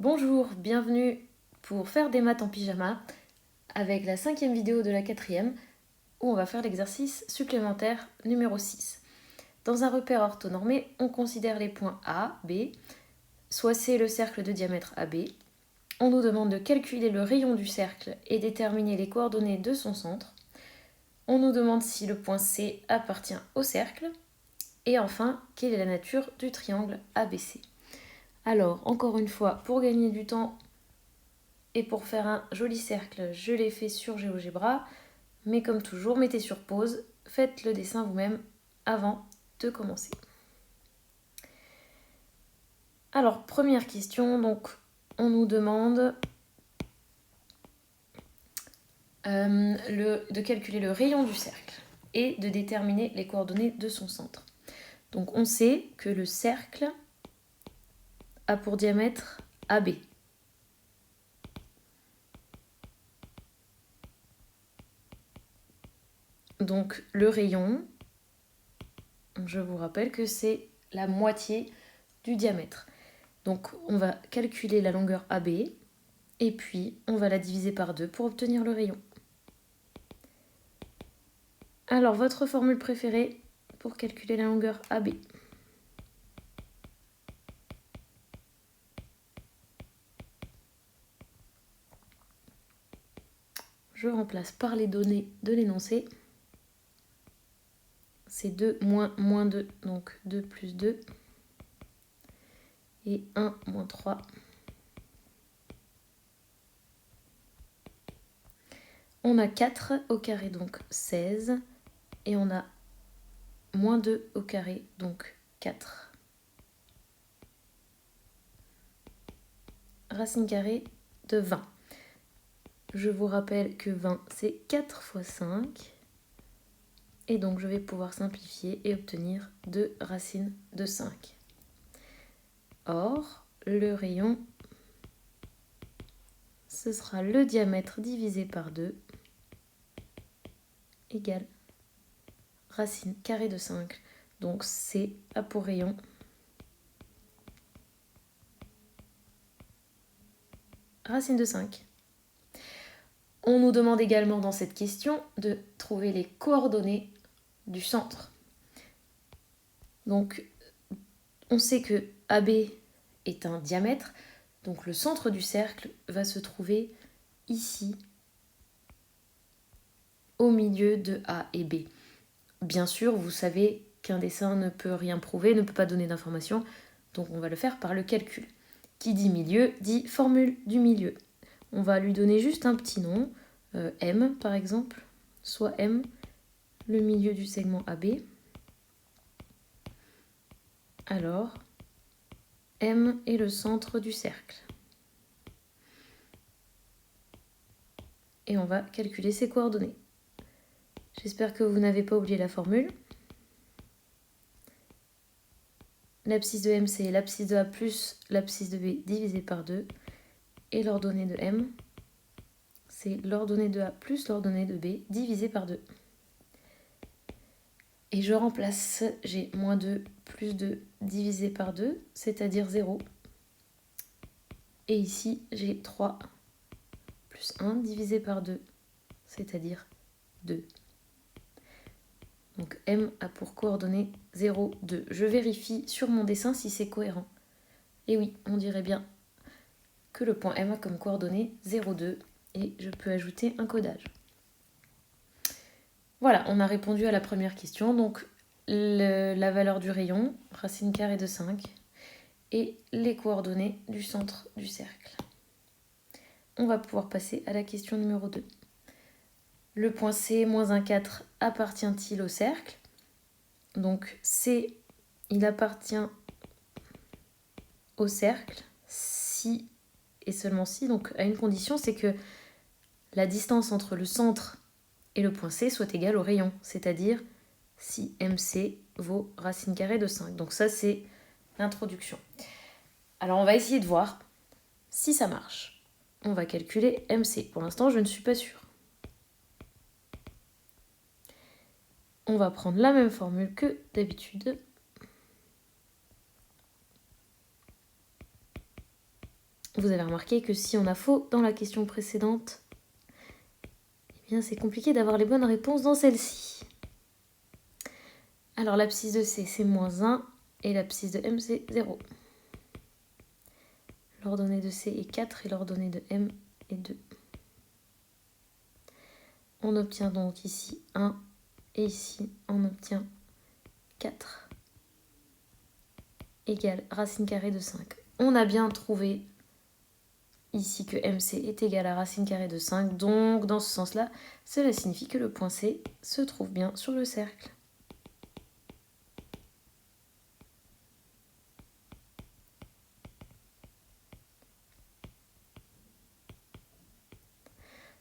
Bonjour, bienvenue pour faire des maths en pyjama avec la 5e vidéo de la 4e où on va faire l'exercice supplémentaire numéro 6. Dans un repère orthonormé, on considère les points A, B, soit C le cercle de diamètre AB. On nous demande de calculer le rayon du cercle et déterminer les coordonnées de son centre. On nous demande si le point C appartient au cercle. Et enfin, quelle est la nature du triangle ABC. Alors, encore une fois, pour gagner du temps et pour faire un joli cercle, je l'ai fait sur GeoGebra. Mais comme toujours, mettez sur pause, faites le dessin vous-même avant de commencer. Alors, première question, donc on nous demande de calculer le rayon du cercle et de déterminer les coordonnées de son centre. Donc on sait que le cercle a pour diamètre AB. Donc le rayon, je vous rappelle que c'est la moitié du diamètre. Donc on va calculer la longueur AB et puis on va la diviser par 2 pour obtenir le rayon. Alors votre formule préférée pour calculer la longueur AB? Je remplace par les données de l'énoncé. C'est 2 moins 2, donc 2 plus 2. Et 1 moins 3. On a 4 au carré, donc 16. Et on a moins 2 au carré, donc 4. Racine carrée de 20. Je vous rappelle que 20, c'est 4 fois 5. Et donc, je vais pouvoir simplifier et obtenir 2 racines de 5. Or, le rayon, ce sera le diamètre divisé par 2 égale racine carrée de 5. Donc, C a pour rayon racine de 5. On nous demande également dans cette question de trouver les coordonnées du centre. Donc, on sait que AB est un diamètre, donc le centre du cercle va se trouver ici, au milieu de A et B. Bien sûr, vous savez qu'un dessin ne peut rien prouver, ne peut pas donner d'informations, donc on va le faire par le calcul. Qui dit milieu, dit formule du milieu. On va lui donner juste un petit nom, M par exemple, soit M, le milieu du segment AB. Alors, M est le centre du cercle. Et on va calculer ses coordonnées. J'espère que vous n'avez pas oublié la formule. L'abscisse de M, c'est l'abscisse de A plus l'abscisse de B divisé par 2. Et l'ordonnée de M, c'est l'ordonnée de A plus l'ordonnée de B divisé par 2. Et je remplace, j'ai moins 2 plus 2 divisé par 2, c'est-à-dire 0. Et ici, j'ai 3 plus 1 divisé par 2, c'est-à-dire 2. Donc M a pour coordonnées 0, 2. Je vérifie sur mon dessin si c'est cohérent. Et oui, on dirait bien que le point M a comme coordonnées 0, 2. Et je peux ajouter un codage. Voilà, on a répondu à la première question. Donc la valeur du rayon, racine carrée de 5, et les coordonnées du centre du cercle. On va pouvoir passer à la question numéro 2. Le point C, moins 1, 4, appartient-il au cercle? Donc C, il appartient au cercle si et seulement si, donc à une condition, c'est que la distance entre le centre et le point C soit égale au rayon, c'est-à-dire si MC vaut racine carrée de 5. Donc ça, c'est l'introduction. Alors on va essayer de voir si ça marche. On va calculer MC. Pour l'instant, je ne suis pas sûre. On va prendre la même formule que d'habitude. Vous avez remarqué que si on a faux dans la question précédente, eh bien c'est compliqué d'avoir les bonnes réponses dans celle-ci. Alors l'abscisse de C c'est -1 et l'abscisse de M c'est 0. L'ordonnée de C est 4 et l'ordonnée de M est 2. On obtient donc ici 1 et ici on obtient 4 égale racine carrée de 5. On a bien trouvé ici que MC est égal à racine carrée de 5, donc dans ce sens-là, cela signifie que le point C se trouve bien sur le cercle.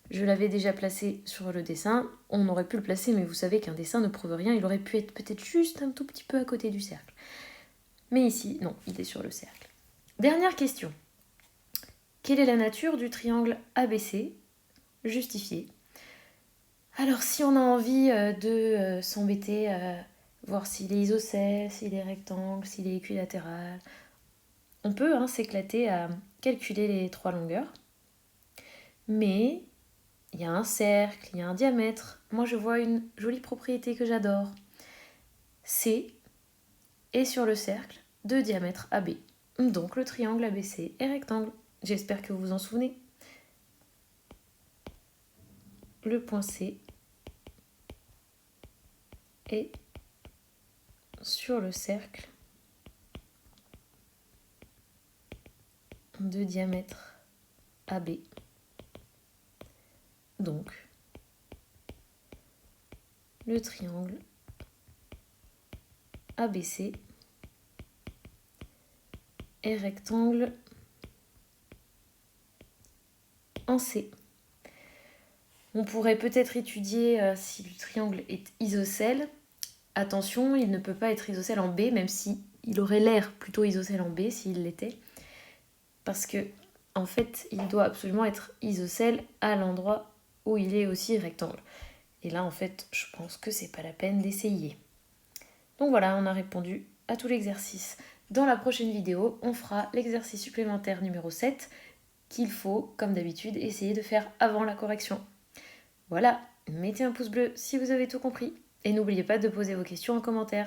Je l'avais déjà placé sur le dessin, on aurait pu le placer, mais vous savez qu'un dessin ne prouve rien, il aurait pu être peut-être juste un tout petit peu à côté du cercle. Mais ici, non, il est sur le cercle. Dernière question. Quelle est la nature du triangle ABC? Justifié. Alors si on a envie de s'embêter à voir s'il est isocèle, s'il est rectangle, s'il est équilatéral, on peut s'éclater à calculer les 3 longueurs. Mais il y a un cercle, il y a un diamètre. Moi je vois une jolie propriété que j'adore. C est sur le cercle de diamètre AB. Donc le triangle ABC est rectangle. J'espère que vous vous en souvenez. Le point C est sur le cercle de diamètre AB. Donc, le triangle ABC est rectangle en C. On pourrait peut-être étudier si le triangle est isocèle. Attention, il ne peut pas être isocèle en B, même si il aurait l'air plutôt isocèle en B s'il l'était. Parce que, en fait, il doit absolument être isocèle à l'endroit où il est aussi rectangle. Et là, en fait, je pense que c'est pas la peine d'essayer. Donc voilà, on a répondu à tout l'exercice. Dans la prochaine vidéo, on fera l'exercice supplémentaire numéro 7 qu'il faut, comme d'habitude, essayer de faire avant la correction. Voilà, mettez un pouce bleu si vous avez tout compris et n'oubliez pas de poser vos questions en commentaire.